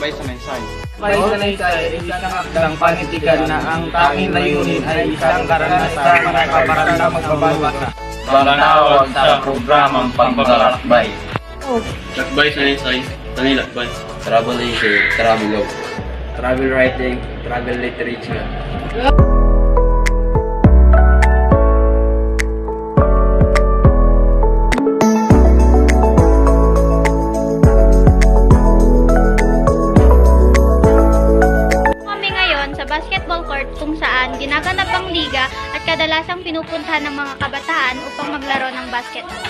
Lakbay sa Mensahe. May Sanaysay ay isang akdang panitikan na ang tanging layunin ay isang karanasan para sa magbabago. Pangawag sa programang paglalakbay. Lakbay sa Mensahe, Lakbay. Travel leisure, travel law. Travel writing, travel literature. Kami ngayon sa basketball court kung saan ginaganap ang liga at kadalasang pinupuntahan ng mga kabataan upang maglaro ng basketball.